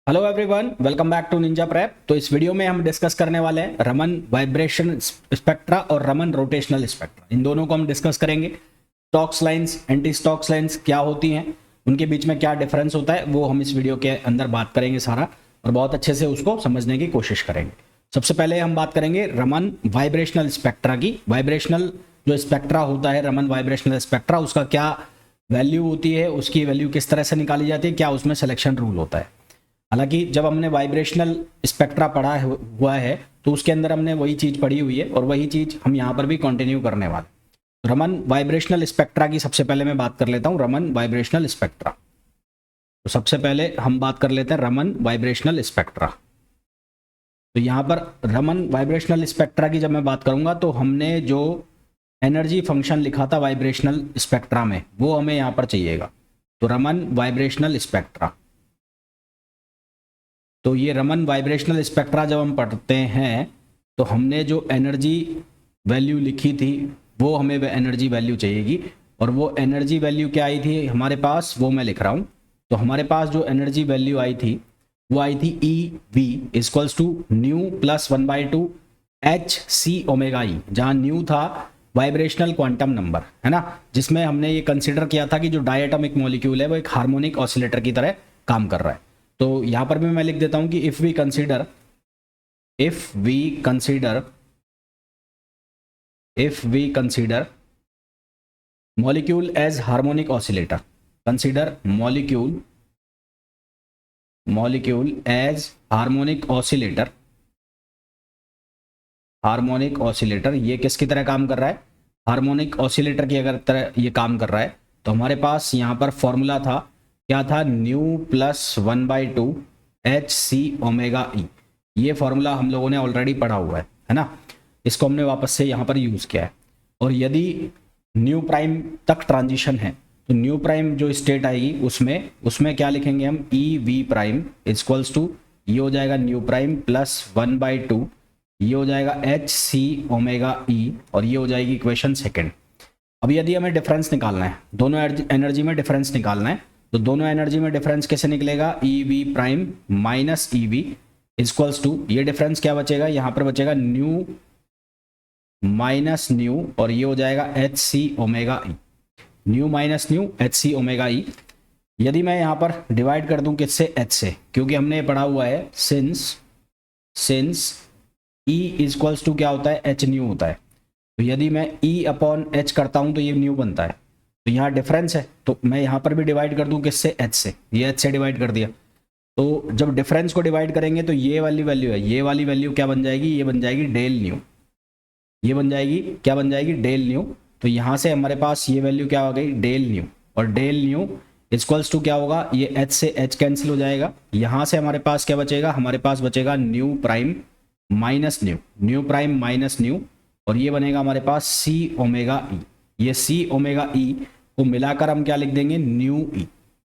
Hello everyone, welcome back to Ninja Prep. तो इस video में हम डिस्कस करने वाले हैं रमन वाइब्रेशन स्पेक्ट्रा और रमन रोटेशनल स्पेक्ट्रा। इन दोनों को हम डिस्कस करेंगे। Stocks lines, anti stocks lines क्या होती हैं, उनके बीच में क्या डिफरेंस होता है, वो हम इस वीडियो के अंदर बात करेंगे सारा, और बहुत अच्छे से उसको समझने की कोशिश करेंगे। सबसे पहले हम बात करेंगे रमन वाइब्रेशनल स्पेक्ट्रा की। वाइब्रेशनल जो स्पेक्ट्रा होता है, रमन वाइब्रेशनल स्पेक्ट्रा, उसका क्या वैल्यू होती है, उसकी वैल्यू किस तरह से निकाली जाती है, क्या उसमें सिलेक्शन रूल होता है। हालांकि जब हमने वाइब्रेशनल स्पेक्ट्रा पढ़ा हुआ है तो उसके अंदर हमने वही चीज़ पढ़ी हुई है और वही चीज़ हम यहाँ पर भी कंटिन्यू करने वाले। रमन वाइब्रेशनल स्पेक्ट्रा की सबसे पहले मैं बात कर लेता हूँ, रमन वाइब्रेशनल स्पेक्ट्रा। तो सबसे पहले हम बात कर लेते हैं रमन वाइब्रेशनल स्पेक्ट्रा। तो यहाँ पर रमन वाइब्रेशनल स्पेक्ट्रा की जब मैं बात करूँगा तो हमने जो एनर्जी फंक्शन लिखा था वाइब्रेशनल स्पेक्ट्रा में, वो हमें यहाँ पर चाहिएगा। तो रमन वाइब्रेशनल स्पेक्ट्रा, तो ये रमन वाइब्रेशनल स्पेक्ट्रा जब हम पढ़ते हैं तो हमने जो एनर्जी वैल्यू लिखी थी वो हमें एनर्जी वैल्यू चाहिएगी। और वो एनर्जी वैल्यू क्या आई थी हमारे पास, वो मैं लिख रहा हूँ। तो हमारे पास जो एनर्जी वैल्यू आई थी वो आई थी E V equals to nu plus 1/2 H C omega E, जहाँ न्यू था वाइब्रेशनल क्वांटम नंबर, है ना, जिसमें हमने ये कंसिडर किया था कि जो डायटोमिक मॉलिक्यूल है वो एक हार्मोनिक ऑसिलेटर की तरह काम कर रहा है। तो यहां पर भी मैं लिख देता हूं कि if we consider molecule as harmonic oscillator, consider molecule as harmonic oscillator, ये किसकी तरह काम कर रहा है, हार्मोनिक ऑसिलेटर की अगर तरह ये काम कर रहा है। तो हमारे पास यहां पर फॉर्मूला था, क्या था, nu plus 1/2 H C omega E. ये फॉर्मूला हम लोगों ने ऑलरेडी पढ़ा हुआ है ना, इसको हमने वापस से यहाँ पर यूज़ किया है। और यदि न्यू प्राइम तक ट्रांजिशन है तो न्यू प्राइम जो स्टेट आएगी उसमें क्या लिखेंगे हम, E V prime equals to, ये हो जाएगा न्यू प्राइम प्लस 1/2, ये हो जाएगा एच सी ओमेगा ई, और ये हो जाएगी इक्वेशन सेकेंड। अब यदि हमें डिफरेंस निकालना है, दोनों एनर्जी में डिफरेंस निकालना है, तो दोनों एनर्जी में डिफरेंस कैसे निकलेगा, E V prime minus E V equals to, ये डिफरेंस क्या बचेगा, यहां पर बचेगा न्यू माइनस न्यू, और ये हो जाएगा H C omega E, nu minus nu H C omega E. यदि मैं यहां पर डिवाइड कर दूं किससे, एच से, क्योंकि हमने पढ़ा हुआ है सिंस ई इक्वल्स टू क्या होता है, एच न्यू होता है। तो यदि मैं ई अपॉन एच करता हूं तो ये न्यू बनता है। तो यहाँ डिफरेंस है तो मैं यहाँ पर भी डिवाइड कर दूं किससे, एच से, ये एच से डिवाइड कर दिया। तो जब डिफरेंस को डिवाइड करेंगे तो ये वाली वैल्यू है, ये वाली वैल्यू क्या बन जाएगी, ये बन जाएगी डेल न्यू, ये बन जाएगी क्या बन जाएगी, डेल न्यू। तो यहाँ से हमारे पास ये वैल्यू क्या हो गई, डेल न्यू, और डेल न्यू इक्वल्स टू क्या होगा, ये एच से एच कैंसिल हो जाएगा। यहाँ से हमारे पास क्या बचेगा, हमारे पास बचेगा new prime minus new prime minus nu, और ये बनेगा हमारे पास सी ओमेगा ई। ये सी ओमेगा ई को मिलाकर हम क्या लिख देंगे, न्यू ई,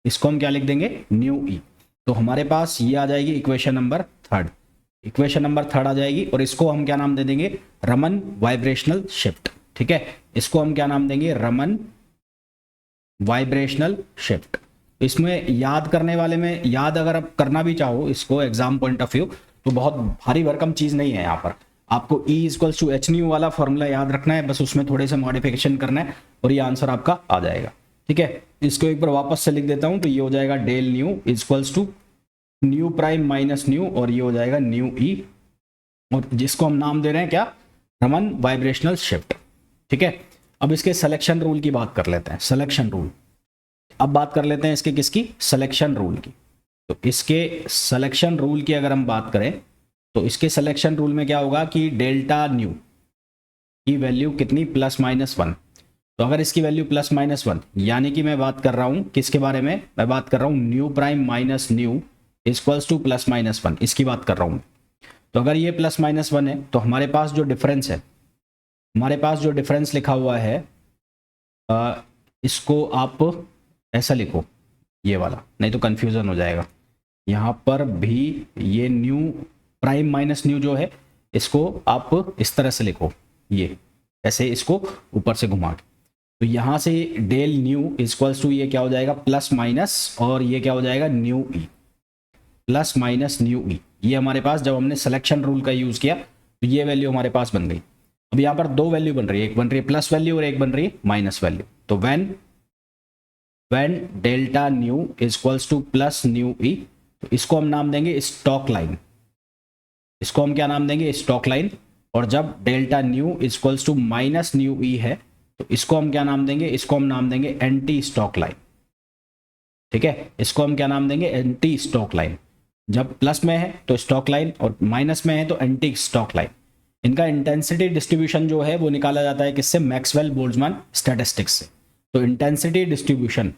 इसको हम क्या लिख देंगे, न्यू ई। तो हमारे पास ये आ जाएगी इक्वेशन नंबर थर्ड आ जाएगी, और इसको हम क्या नाम दे देंगे, रमन वाइब्रेशनल शिफ्ट। ठीक है, इसको हम क्या नाम देंगे, रमन वाइब्रेशनल शिफ्ट। इसमें याद करने वाले में, याद अगर आप करना भी चाहो इसको एग्जाम पॉइंट ऑफ व्यू, तो बहुत भारी भरकम चीज नहीं है। यहाँ पर आपको E equals to H nu वाला फॉर्मूला याद रखना है, बस उसमें थोड़े से मॉडिफिकेशन करना है और ये आंसर आपका आ जाएगा। ठीक है, इसको एक बार वापस से लिख देता हूं, तो ये हो जाएगा del nu equals to nu prime minus nu, और ये हो जाएगा न्यू ई, और जिसको हम नाम दे रहे हैं क्या, रमन वाइब्रेशनल शिफ्ट। ठीक है, अब इसके सिलेक्शन रूल की बात कर लेते हैं। सिलेक्शन रूल, अब बात कर लेते हैं इसके किसकी, सिलेक्शन रूल की। तो इसके सिलेक्शन रूल की अगर हम बात करें तो इसके सिलेक्शन रूल में क्या होगा कि डेल्टा न्यू की वैल्यू कितनी, प्लस माइनस 1। तो अगर इसकी वैल्यू प्लस माइनस 1, यानी कि मैं बात कर रहा हूं किसके बारे में, मैं बात कर रहा हूं new prime minus new equals to plus minus 1, इसकी बात कर रहा हूं। तो अगर ये प्लस माइनस 1 है तो हमारे पास जो डिफरेंस है, हमारे पास जो डिफरेंस लिखा हुआ है, इसको आप ऐसा लिखो, ये वाला, नहीं तो कंफ्यूजन हो जाएगा। यहाँ पर भी ये न्यू प्राइम माइनस न्यू जो है, इसको आप इस तरह से लिखो, ये ऐसे इसको ऊपर से घुमा के। तो यहाँ से डेल न्यू इक्वल्स टू ये क्या हो जाएगा, प्लस माइनस, और ये क्या हो जाएगा, न्यू ई। प्लस माइनस न्यू ई। ये हमारे पास जब हमने सिलेक्शन रूल का यूज़ किया तो ये वैल्यू हमारे पास बन गई। अब यहाँ पर दो वैल्यू बन रही है, एक बन रही है प्लस वैल्यू और एक बन रही है माइनस वैल्यू। तो when delta nu is equals to plus nu E, तो इसको हम नाम देंगे स्टॉक लाइन। इसको हम क्या नाम देंगे? Stokes line. और जब delta nu is equals to minus nu E है तो इसको हम क्या नाम देंगे? इसको हम नाम देंगे एंटी स्टॉक लाइन। ठीक है, इसको हम क्या नाम देंगे? Anti Stokes line. जब प्लस में है तो स्टॉक लाइन और माइनस में है तो एंटी स्टॉक लाइन। इनका इंटेंसिटी डिस्ट्रीब्यूशन जो है वो निकाला जाता है किससे? मैक्सवेल बोल्ट्जमैन स्टैटिस्टिक्स से। तो intensity distribution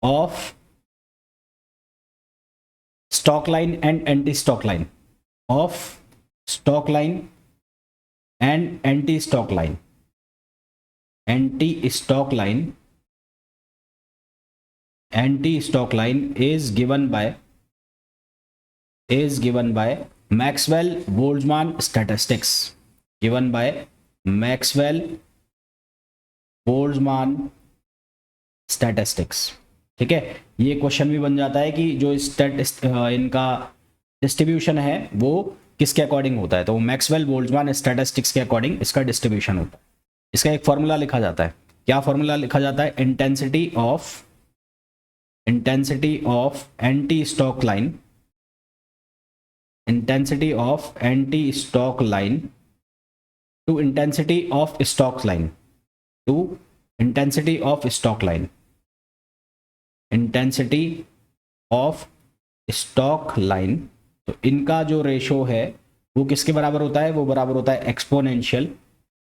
of Stokes line and anti Stokes line, of Stokes line and anti Stokes line, anti Stokes line is given by Maxwell Boltzmann statistics, given by Maxwell Boltzmann statistics। ठीक है, ये question भी बन जाता है कि जो इनका डिस्ट्रीब्यूशन है वो किसके अकॉर्डिंग होता है? तो मैक्सवेल बोल्ट्जमैन स्टैटिस्टिक्स के अकॉर्डिंग इसका डिस्ट्रीब्यूशन होता है। इसका एक फॉर्मूला लिखा जाता है। क्या फॉर्मूला लिखा जाता है? Intensity of anti Stokes line, intensity of anti Stokes line to intensity of Stokes line, to intensity of Stokes line, intensity of Stokes line. तो इनका जो रेशो है वो किसके बराबर होता है? वो बराबर होता है exponential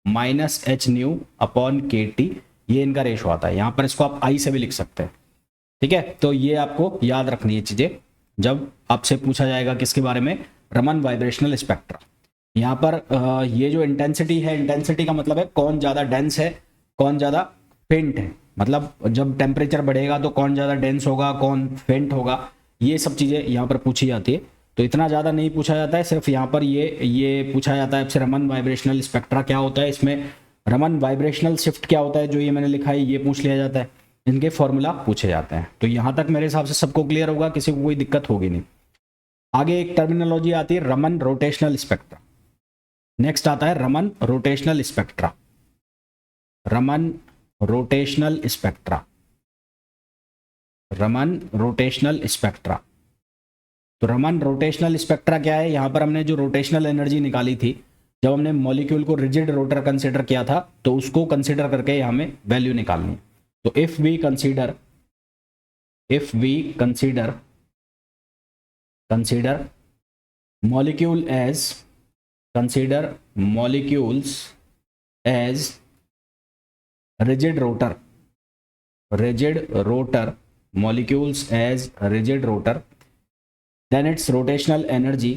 minus H new upon के टी। ये इनका रेशो आता है। यहाँ पर इसको आप आई से भी लिख सकते हैं। ठीक है, तो ये आपको याद रखनी है चीज़ें जब आपसे पूछा जाएगा किसके बारे में? Raman vibrational spectra. यहाँ पर ये जो इंटेंसिटी है, इंटेंसिटी का मतलब है कौन ज़्यादा डेंस है, कौन ज़्यादा फेंट है। मतलब जब टेम्परेचर बढ़ेगा तो कौन ज़्यादा डेंस होगा, कौन फेंट होगा, ये सब चीज़ें यहाँ पर पूछी जाती है। तो इतना ज़्यादा नहीं पूछा जाता है, सिर्फ यहाँ पर ये पूछा जाता है आपसे रमन वाइब्रेशनल स्पेक्ट्रा क्या होता है, इसमें रमन वाइब्रेशनल शिफ्ट क्या होता है, जो ये मैंने लिखा है ये पूछ लिया जाता है, इनके फॉर्मूला पूछे जाते हैं। तो यहाँ तक मेरे हिसाब से सबको क्लियर होगा, किसी को कोई दिक्कत होगी नहीं। आगे एक टर्मिनोलॉजी आती है रमन रोटेशनल स्पेक्ट्रा। नेक्स्ट आता है Raman rotational spectra. Raman rotational spectra, Raman rotational spectra. तो रमन रोटेशनल स्पेक्ट्रा क्या है? यहाँ पर हमने जो रोटेशनल एनर्जी निकाली थी, जब हमने मॉलिक्यूल को रिजिड रोटर कंसिडर किया था, तो उसको कंसिडर करके यहाँ हमें वैल्यू निकालनी है। तो if we consider molecule as molecules as rigid rotor, molecules as rigid rotor, then its rotational energy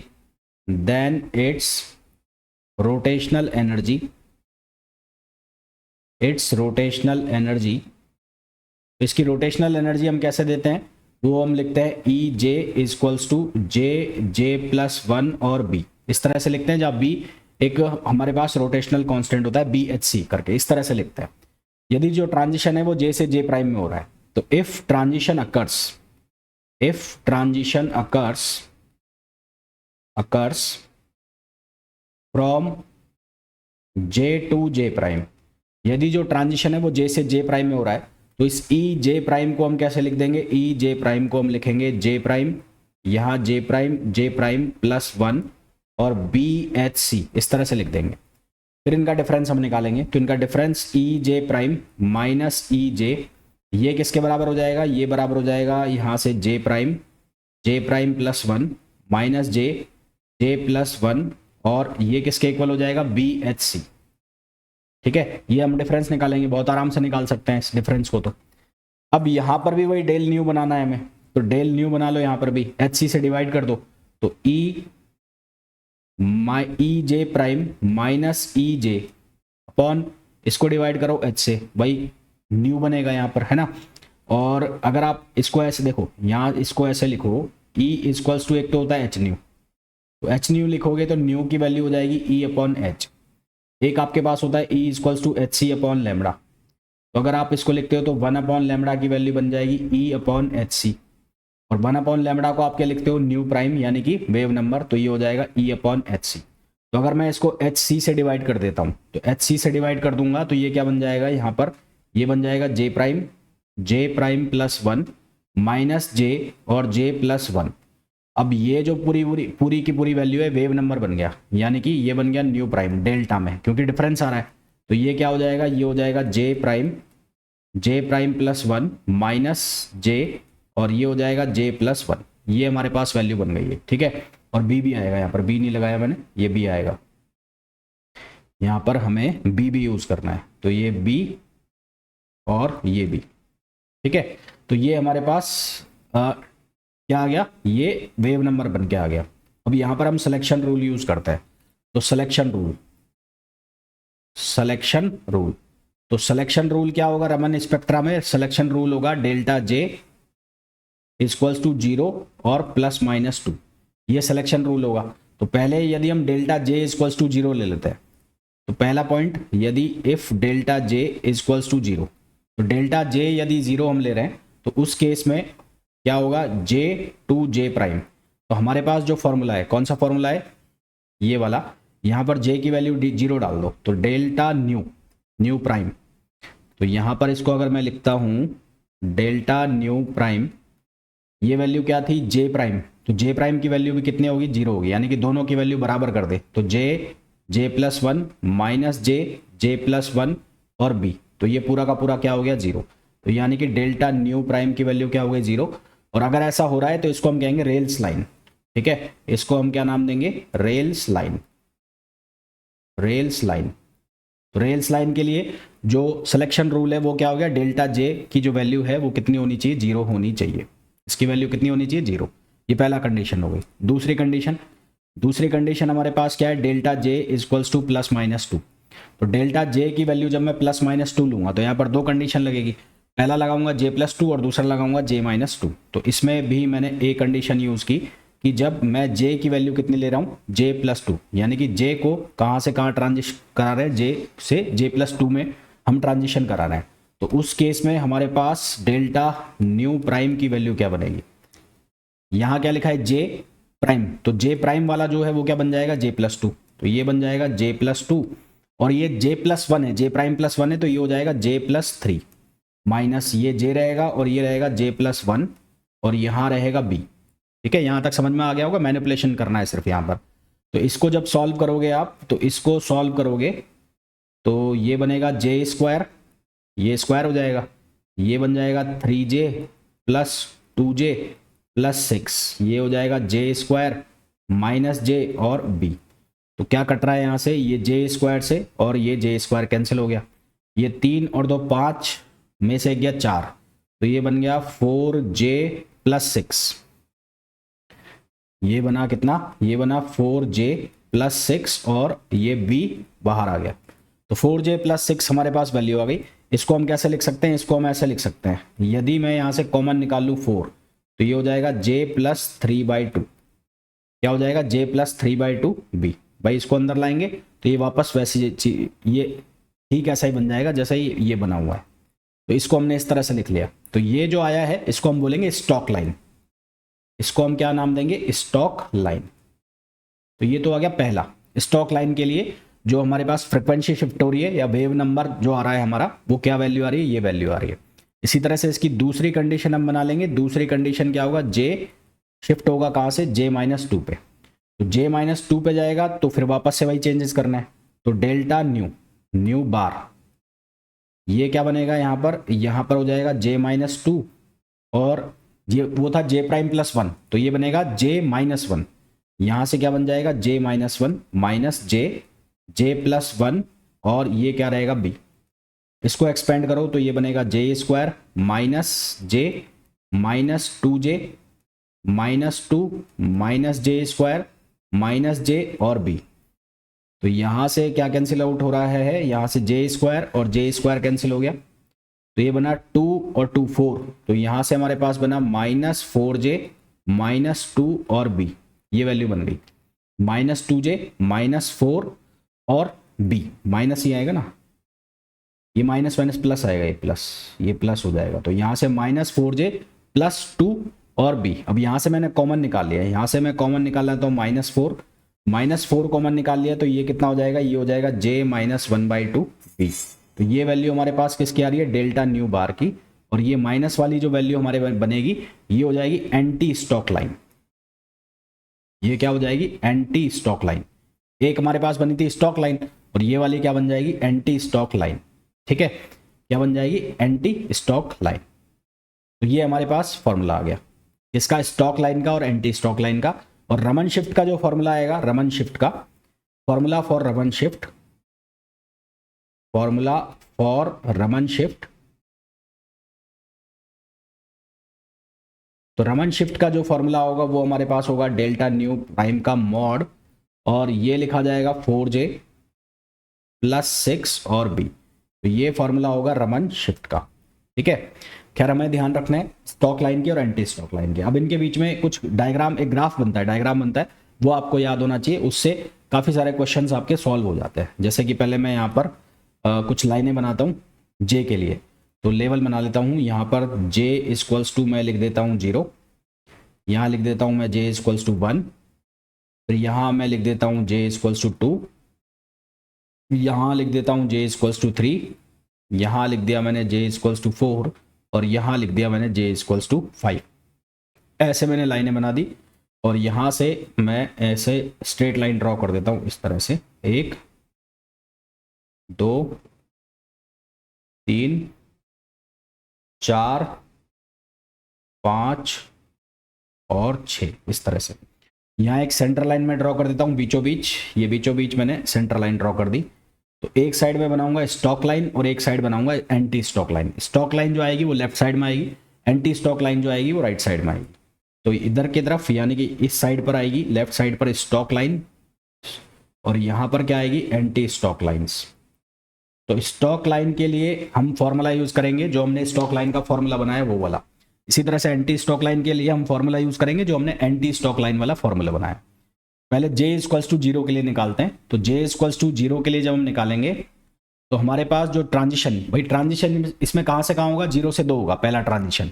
इसकी रोटेशनल एनर्जी हम कैसे देते हैं? वो हम लिखते हैं E J is equals to J plus 1 और बी, इस तरह से लिखते हैं। जब बी एक हमारे पास रोटेशनल कांस्टेंट होता है बी एच सी करके, इस तरह से लिखते हैं। यदि जो ट्रांजिशन है वो जे से जे प्राइम में हो रहा है, तो if transition occurs from J to J prime, यदि जो ट्रांजिशन है वो जे से जे प्राइम में हो रहा है, तो इस ई जे प्राइम को हम कैसे लिख देंगे? ई जे प्राइम को हम लिखेंगे जे प्राइम, यहाँ जे प्राइम प्लस 1 और बी एच सी, इस तरह से लिख देंगे। फिर इनका डिफरेंस हम निकालेंगे, तो इनका डिफरेंस ई जे प्राइम माइनस ई जे, ये किसके बराबर हो जाएगा? ये बराबर हो जाएगा यहाँ से J prime plus 1 minus J plus 1, और ये किसके इक्वल हो जाएगा? B H C. ठीक है, ये हम डिफरेंस निकालेंगे, बहुत आराम से निकाल सकते हैं इस डिफरेंस को। तो अब यहाँ पर भी वही डेल न्यू बनाना है हमें, तो डेल न्यू बना लो, यहाँ पर भी एच सी से डिवाइड कर दो, तो ई जे प्राइम माइनस ई जे अपॉन इसको डिवाइड करो एच से, वही न्यू बनेगा यहाँ पर, है ना। और अगर आप इसको ऐसे देखो, यहाँ इसको ऐसे लिखो, ई इक्वल्स टू एक तो होता है एच न्यू, तो एच न्यू लिखोगे तो न्यू की वैल्यू हो जाएगी ई अपॉन एच। एक आपके पास होता है E equals to H C upon lambda, तो अगर आप इसको लिखते हो तो 1 अपॉन लेमड़ा की वैल्यू बन जाएगी ई अपॉन एच सी, और 1 अपॉन लेमड़ा को आप क्या लिखते हो, न्यू प्राइम यानी कि वेव नंबर, तो ये हो जाएगा ई अपॉन एच सी। तो अगर मैं इसको एच सी से डिवाइड कर देता हूँ, तो एच सी से डिवाइड कर दूंगा तो ये क्या बन जाएगा यहाँ पर, ये बन जाएगा जे प्राइम प्लस 1 माइनस जे और जे प्लस 1। अब ये जो पूरी की पूरी वैल्यू है वेव नंबर बन गया, यानी कि ये बन गया न्यू प्राइम डेल्टा में, क्योंकि डिफरेंस आ रहा है। तो ये क्या हो जाएगा, ये हो जाएगा जे प्राइम प्लस 1 माइनस जे, और ये हो जाएगा जे प्लस 1। ये हमारे पास वैल्यू बन गई है, ठीक है। और बी भी आएगा, यहाँ पर बी नहीं लगाया मैंने, ये बी आएगा, यहाँ पर हमें बी भी यूज करना है, तो ये बी और ये बी, ठीक है। तो ये हमारे पास क्या आ गया, ये वेव नंबर बन के आ गया। अब यहाँ पर हम सिलेक्शन रूल यूज करते हैं, तो सिलेक्शन रूल क्या होगा रमन स्पेक्ट्रा में, सिलेक्शन रूल होगा डेल्टा जे इक्वल्स टू 0 और प्लस माइनस 2, ये सिलेक्शन रूल होगा। तो पहले यदि हम डेल्टा जे इक्वल्स टू 0 ले लेते हैं, तो पहला पॉइंट, यदि if delta J equals to 0, तो डेल्टा जे यदि 0 हम ले रहे हैं तो उस केस में क्या होगा, जे टू जे प्राइम। तो हमारे पास जो फॉर्मूला है, कौन सा फॉर्मूला है, ये वाला, यहाँ पर जे की वैल्यू 0 डाल दो, तो डेल्टा न्यू प्राइम। तो यहाँ पर इसको अगर मैं लिखता हूँ डेल्टा न्यू प्राइम, ये वैल्यू क्या थी, जे प्राइम, तो जे प्राइम की वैल्यू भी कितनी होगी, 0 होगी, यानी कि दोनों की वैल्यू बराबर कर दे, तो जे प्लस 1 माइनस जे प्लस 1 और बी, तो ये पूरा का पूरा क्या हो गया, 0। तो यानी कि डेल्टा न्यू प्राइम की वैल्यू क्या हो गई, 0। और अगर ऐसा हो रहा है तो इसको हम कहेंगे रेल्स लाइन, ठीक है, इसको हम क्या नाम देंगे, रेल्स लाइन। तो रेल्स लाइन के लिए जो सिलेक्शन रूल है वो क्या हो गया, डेल्टा जे की जो वैल्यू है वो कितनी होनी चाहिए, 0 होनी चाहिए, इसकी वैल्यू कितनी होनी चाहिए, 0। ये पहला कंडीशन हो गई। दूसरी कंडीशन हमारे पास क्या है, delta J equals to plus minus 2। तो डेल्टा जे की वैल्यू जब मैं प्लस माइनस 2 लूंगा तो यहाँ पर दो कंडीशन लगेगी, पहला लगाऊंगा जे प्लस 2 और दूसरा लगाऊंगा जे माइनस 2। तो इसमें भी मैंने एक कंडीशन यूज की कि जब मैं जे की वैल्यू कितनी ले रहा हूँ, जे प्लस 2, यानी कि जे को कहाँ से कहाँ ट्रांजिशन करा रहे हैं, जे से जे प्लस 2 में हम ट्रांजिशन करा रहे हैं। तो उस केस में हमारे पास डेल्टा न्यू प्राइम की वैल्यू क्या बनेगी, यहाँ क्या लिखा है, जे प्राइम, तो जे प्राइम वाला जो है वो क्या बन जाएगा, जे प्लस 2, तो ये बन जाएगा जे प्लस 2, और ये जे प्लस 1 है, जे प्राइम प्लस 1 है, तो ये हो जाएगा जे प्लस 3 माइनस ये जे रहेगा और ये रहेगा जे प्लस 1 और यहाँ रहेगा बी, ठीक है। यहाँ तक समझ में आ गया होगा, मैनिपुलेशन करना है सिर्फ यहाँ पर। तो इसको जब सॉल्व करोगे आप, तो इसको सॉल्व करोगे तो ये बनेगा जे स्क्वायर, ये स्क्वायर हो जाएगा, ये बन जाएगा 3j प्लस 2j प्लस 6, ये हो जाएगा जे स्क्वायर माइनस जे और बी। तो क्या कट रहा है यहाँ से, ये जे स्क्वायर से और ये जे स्क्वायर कैंसिल हो गया, ये 3 और 2 5 में से गया 4, तो ये बन गया 4j प्लस 6, ये बना कितना, ये बना 4j प्लस 6 और ये b बाहर आ गया। तो 4j प्लस 6 हमारे पास वैल्यू आ गई। इसको हम कैसे लिख सकते हैं, इसको हम ऐसे लिख सकते हैं, यदि मैं यहाँ से कॉमन निकाल लूँ 4, तो ये हो जाएगा j प्लस 3/2, क्या हो जाएगा, j प्लस 3/2 b। भाई इसको अंदर लाएंगे तो ये वापस वैसे ये ठीक ऐसा ही बन जाएगा जैसा ही ये बना हुआ है। तो इसको हमने इस तरह से लिख लिया। तो ये जो आया है इसको हम बोलेंगे स्टॉक लाइन, इसको हम क्या नाम देंगे, स्टॉक लाइन। तो ये तो आ गया पहला। स्टॉक लाइन के लिए जो हमारे पास फ्रिक्वेंसी शिफ्ट हो रही है या वेव नंबर जो आ रहा है हमारा, वो क्या वैल्यू आ रही है, ये वैल्यू आ रही है। इसी तरह से इसकी दूसरी कंडीशन हम बना लेंगे। दूसरी कंडीशन क्या होगा, जे शिफ्ट होगा कहाँ से, जे माइनस 2 पे। तो जे माइनस 2 पे जाएगा तो फिर वापस से वही चेंजेस करना है। तो डेल्टा न्यू बार, ये क्या बनेगा यहाँ पर हो जाएगा जे माइनस 2 और ये वो था जे प्राइम प्लस 1, तो ये बनेगा जे माइनस 1। यहाँ से क्या बन जाएगा, जे माइनस 1 माइनस जे प्लस 1 और ये क्या रहेगा बी। इसको एक्सपेंड करो तो ये बनेगा J square minus J minus 2j minus 2 minus J square minus J और बी। तो यहाँ से क्या कैंसिल आउट हो रहा है, यहाँ से जे स्क्वायर और जे स्क्वायर कैंसिल हो गया, तो ये बना 2 और 2 4। तो यहाँ से हमारे पास बना माइनस 4j माइनस 2 और b, ये वैल्यू बन गई। माइनस 2j माइनस 4 और बी, माइनस ही आएगा ना, ये माइनस माइनस प्लस आएगा, ये प्लस हो जाएगा। तो यहाँ से -4j + 2 और b। अब यहाँ से मैंने कॉमन निकाल लिया है, यहाँ से मैं कॉमन निकाल लेता हूँ -4 कॉमन निकाल लिया, तो ये कितना हो जाएगा, ये हो जाएगा j - 1/2 b। तो ये वैल्यू हमारे पास किसकी आ रही है, डेल्टा न्यू बार की। और ये माइनस वाली जो वैल्यू हमारे बनेगी ये हो जाएगी एंटी स्टॉक लाइन। ये क्या हो जाएगी, एंटी स्टॉक लाइन। एक हमारे पास बनी थी स्टॉक लाइन और ये वाली क्या बन जाएगी, एंटी स्टॉक लाइन। ठीक है, क्या बन जाएगी, एंटी स्टॉक लाइन। तो ये हमारे पास फॉर्मूला आ गया इसका, स्टॉक लाइन का और एंटी स्टॉक लाइन का। और रमन शिफ्ट का जो फॉर्मूला आएगा, रमन शिफ्ट का formula for Raman shift, formula for Raman shift. तो रमन शिफ्ट का जो फॉर्मूला होगा वो हमारे पास होगा डेल्टा न्यू प्राइम का मॉड, और ये लिखा जाएगा 4j + 6 और b। तो ये फॉर्मूला होगा रमन शिफ्ट का। ठीक है, खैर हमें ध्यान रखना है स्टॉक लाइन की और एंटी स्टॉक लाइन की। अब इनके बीच में कुछ डायग्राम, एक ग्राफ बनता है, डायग्राम बनता है, वो आपको याद होना चाहिए, उससे काफ़ी सारे क्वेश्चंस आपके सॉल्व हो जाते हैं। जैसे कि पहले मैं यहाँ पर कुछ लाइनें बनाता हूँ जे के लिए, तो लेवल बना लेता हूँ। यहाँ पर j = मैं लिख देता हूँ 0, यहाँ लिख देता हूँ मैं j = 1, फिर यहाँ मैं लिख देता हूँ j = 2, यहाँ लिख देता हूँ j = 3, यहाँ लिख दिया मैंने j = 4, और यहाँ लिख दिया मैंने j = 5। ऐसे मैंने लाइनें बना दी, और यहाँ से मैं ऐसे स्ट्रेट लाइन ड्रॉ कर देता हूँ इस तरह से, 1 2 3 4 5 और 6, इस तरह से। यहाँ एक सेंटर लाइन में ड्रॉ कर देता हूँ बीचों बीच, ये बीचों बीच मैंने सेंटर लाइन ड्रॉ कर दी। तो एक साइड में बनाऊंगा स्टॉक लाइन और एक साइड बनाऊंगा anti Stokes line. Stock line जो आएगी वो लेफ्ट साइड में आएगी, एंटी स्टॉक लाइन जो आएगी वो राइट साइड में आएगी। तो इधर की तरफ यानी कि इस साइड पर आएगी, लेफ्ट साइड पर स्टॉक लाइन, और यहाँ पर क्या आएगी, एंटी स्टॉक लाइन्स। तो स्टॉक लाइन के लिए हम फॉर्मूला यूज करेंगे जो हमने स्टॉक लाइन का फॉर्मूला बनाया वो वाला। इसी तरह से एंटी स्टॉक लाइन के लिए हम फॉर्मूला यूज करेंगे जो हमने एंटी स्टॉक लाइन वाला फॉर्मूला बनाया। पहले j = 0 के लिए निकालते हैं। तो j = 0 के लिए जब हम निकालेंगे तो हमारे पास जो ट्रांजिशन, भाई ट्रांजिशन इसमें कहां से कहां होगा, 0 से 2 होगा पहला ट्रांजिशन,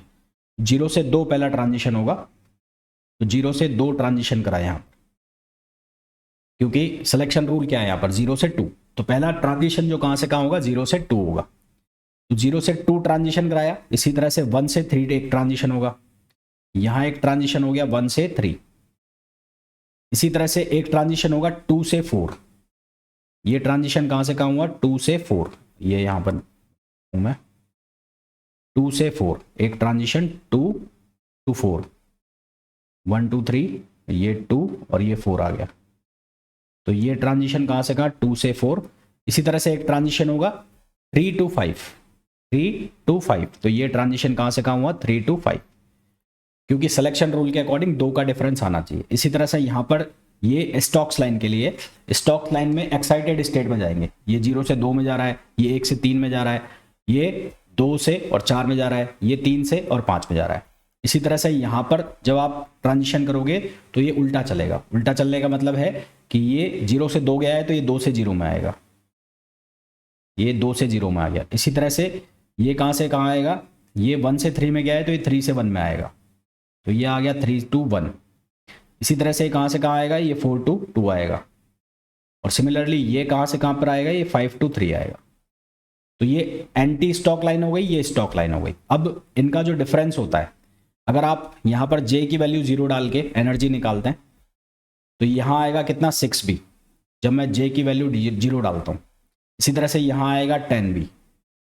0 से 2 पहला ट्रांजिशन होगा। तो 0 से 2 ट्रांजिशन कराए यहां, क्योंकि सिलेक्शन रूल क्या है यहां पर, 0 से 2। तो पहला ट्रांजिशन जो कहां से कहां होगा, 0 से 2 होगा। तो 0 से 2 ट्रांजिशन कराया। इसी तरह से 1 से 3 एक ट्रांजिशन होगा, यहां एक ट्रांजिशन हो गया 1 से 3। इसी तरह से एक ट्रांजिशन होगा 2 से 4। ये ट्रांजिशन कहां से कहां हुआ, 2 से 4। ये यहां पर हूं मैं, 2 से 4 एक ट्रांजिशन, 2 to 4, 1 2 3, ये 2 और ये 4 आ गया। तो ये ट्रांजिशन कहां से कहां, 2 से 4। इसी तरह से एक ट्रांजिशन होगा 3 to 5, 3 to 5। तो ये ट्रांजिशन कहां से कहां हुआ, 3 to 5, क्योंकि सिलेक्शन रूल के अकॉर्डिंग 2 का डिफरेंस आना चाहिए। इसी तरह से यहां पर ये स्टॉक्स लाइन के लिए, स्टॉक लाइन में एक्साइटेड स्टेट में जाएंगे। ये 0 से 2 में जा रहा है, ये 1 से 3 में जा रहा है, ये 2 से और 4 में जा रहा है, ये 3 से और 5 में जा रहा है। इसी तरह से यहां पर जब आप ट्रांजिशन करोगे तो ये उल्टा चलेगा। उल्टा चलने का मतलब है कि ये 0 से 2 गया है तो ये 2 से 0 में आएगा, ये 2 से 0 में आ गया। इसी तरह से ये कहां से कहां आएगा, ये 1 से 3 में गया है तो ये 3 से 1 में आएगा, तो ये आ गया 3 to 1। इसी तरह से कहां से कहां आएगा, ये 4 to 2 आएगा। और सिमिलरली ये कहां से कहां पर आएगा, ये 5 to 3 आएगा। तो ये एंटी स्टॉक लाइन हो गई, ये स्टॉक लाइन हो गई। अब इनका जो डिफरेंस होता है, अगर आप यहां पर J की वैल्यू 0 डाल के एनर्जी निकालते हैं तो यहां आएगा कितना, 6B, जब मैं J की वैल्यू 0 डालता हूं। इसी तरह से यहां आएगा 10B।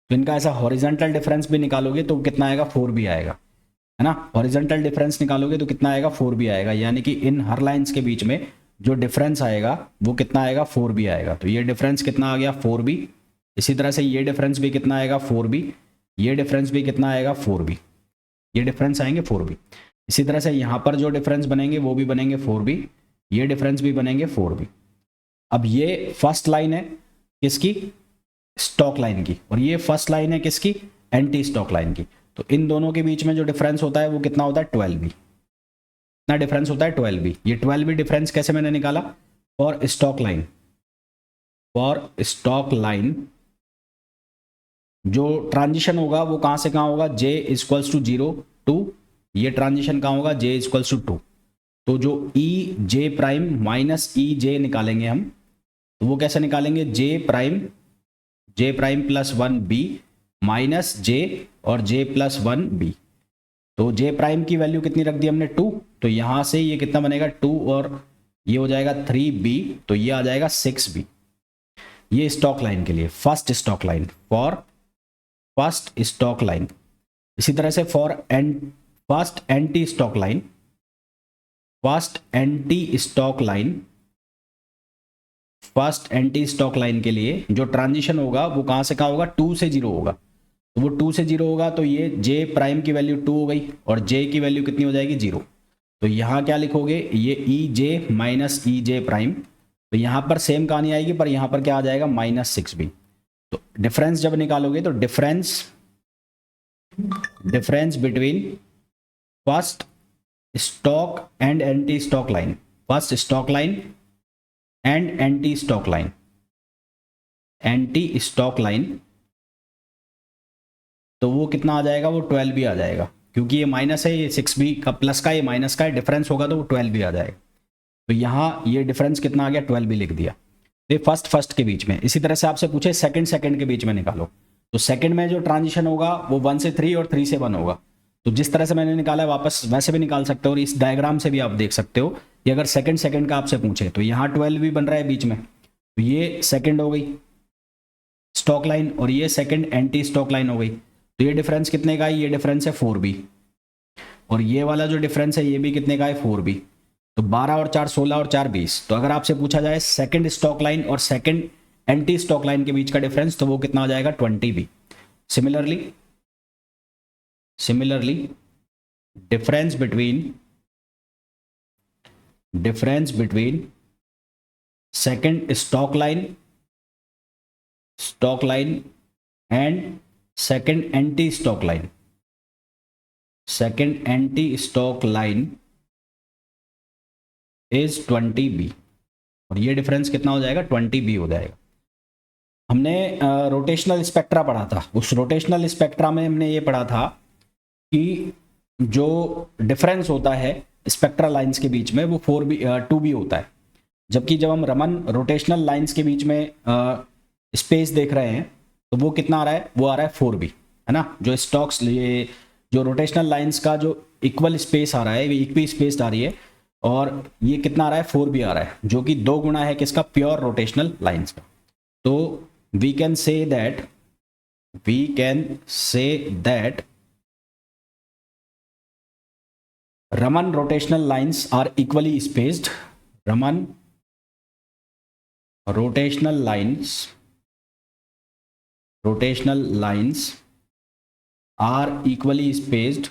तो इनका ऐसा हॉरिजॉन्टल डिफरेंस भी निकालोगे तो कितना आएगा, 4B आएगा, है ना। हॉरिजॉन्टल डिफरेंस निकालोगे तो कितना आएगा, 4B आएगा। यानी कि इन हर लाइंस के बीच में जो डिफरेंस आएगा वो कितना आएगा, 4B आएगा। तो ये डिफरेंस कितना आ गया, 4B। इसी तरह से ये डिफरेंस भी कितना आएगा, 4B। ये डिफरेंस भी कितना आएगा, 4B। ये डिफरेंस आएंगे 4B। इसी तरह से यहाँ पर जो डिफरेंस बनेंगे वो भी बनेंगे 4B, ये डिफरेंस भी बनेंगे 4B। अब ये फर्स्ट लाइन है किसकी, स्टॉक लाइन की, और ये फर्स्ट लाइन है किसकी, एंटी स्टॉक लाइन की। तो इन दोनों के बीच में जो डिफरेंस होता है वो कितना होता है, 12B। कितना डिफरेंस होता है, 12B। ये 12B डिफरेंस कैसे मैंने निकाला, for stock line, for stock line जो ट्रांजिशन होगा वो कहां से कहां होगा, j इक्वल्स टू 0 टू, ये ट्रांजिशन कहां होगा, j इक्वल्स टू 2। तो जो ई जे प्राइम माइनस ई जे निकालेंगे हम, तो वो कैसे निकालेंगे, जे prime plus 1 B minus J और जे प्लस 1 बी। तो जे प्राइम की वैल्यू कितनी रख दी हमने 2, तो यहां से ये कितना बनेगा 2 और ये हो जाएगा 3b, तो ये आ जाएगा 6b। ये स्टॉक लाइन के लिए first stock line, for first stock line. इसी तरह से for first anti Stokes line, first anti Stokes line, first anti Stokes line के लिए जो ट्रांजिशन होगा वो कहां से कहां होगा, 2 से 0 होगा। तो वो 2 से 0 होगा तो ये जे प्राइम की वैल्यू 2 हो गई और जे की वैल्यू कितनी हो जाएगी 0। तो यहां क्या लिखोगे, ये ई जे माइनस ई जे प्राइम। तो यहां पर सेम कहानी आएगी पर यहां पर क्या आ जाएगा -6b। तो डिफरेंस जब निकालोगे तो difference between first stock and anti Stokes line, first stock line and anti Stokes line, anti Stokes line, तो वो कितना आ जाएगा, वो 12b आ जाएगा। क्योंकि ये माइनस है, ये 6b का प्लस का, ये माइनस का है, डिफरेंस होगा तो वो 12b आ जाएगा। तो यहाँ ये डिफरेंस कितना आ गया, 12b लिख दिया। ये फर्स्ट के बीच में। इसी तरह से आपसे पूछे सेकंड के बीच में निकालो, तो सेकंड में जो ट्रांजिशन होगा वो 1 से 3 और 3 से 1 होगा। तो जिस तरह से मैंने निकाला है वापस वैसे भी निकाल सकते हो, और इस डायग्राम से भी आप देख सकते हो कि अगर सेकंड का आपसे पूछे तो यहाँ 12b बन रहा है बीच में, तो ये सेकंड हो गई स्टॉक लाइन और ये सेकंड एंटी स्टॉक लाइन हो गई। तो ये डिफरेंस कितने का है, ये डिफरेंस है 4b, और ये वाला जो डिफरेंस है ये भी कितने का है 4b। तो 12 और 4 16 और 4 20। तो अगर आपसे पूछा जाए सेकंड स्टॉक लाइन और सेकंड एंटी स्टॉक लाइन के बीच का डिफरेंस, तो वो कितना आ जाएगा 20b। Similarly difference between second stock line and second anti Stokes line is 20b, और ये डिफरेंस कितना हो जाएगा 20b हो जाएगा। हमने रोटेशनल स्पेक्ट्रा पढ़ा था, उस रोटेशनल स्पेक्ट्रा में हमने ये पढ़ा था कि जो डिफरेंस होता है स्पेक्ट्रल लाइंस के बीच में वो 2b होता है, जबकि जब हम रमन रोटेशनल लाइंस के बीच में स्पेस देख रहे हैं तो वो कितना आ रहा है, वो आ रहा है 4b, है ना। जो स्टॉक्स, ये जो रोटेशनल लाइंस का जो इक्वल स्पेस आ रहा है, ये इक्वी स्पेस आ रही है, और ये कितना आ रहा है 4b आ रहा है, जो कि 2 गुना है किसका, प्योर रोटेशनल लाइंस का। तो we can say that Raman rotational lines are equally spaced. Raman rotational lines are equally spaced.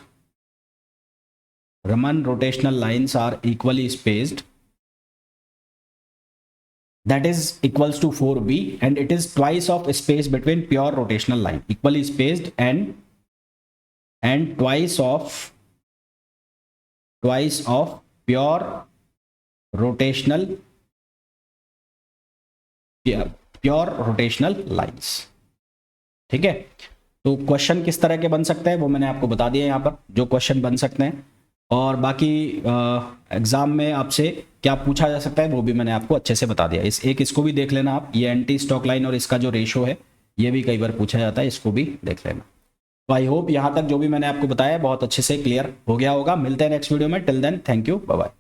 Raman rotational lines are equally spaced. That is equals to 4b, and it is twice of space between pure rotational line. Equally spaced and twice of pure rotational lines। ठीक है, तो question किस तरह के बन सकते हैं वो मैंने आपको बता दिया यहाँ पर, जो क्वेश्चन बन सकते हैं, और बाकी एग्जाम में आपसे क्या पूछा जा सकता है वो भी मैंने आपको अच्छे से बता दिया। इसको भी देख लेना आप, ये एंटी स्टॉक लाइन और इसका जो रेशो है ये भी कई बार पूछा जाता है, इसको भी देख लेना। तो आई होप यहाँ तक जो भी मैंने आपको बताया बहुत अच्छे से क्लियर हो गया होगा। मिलते हैं नेक्स्ट वीडियो में, till then thank you, bye bye.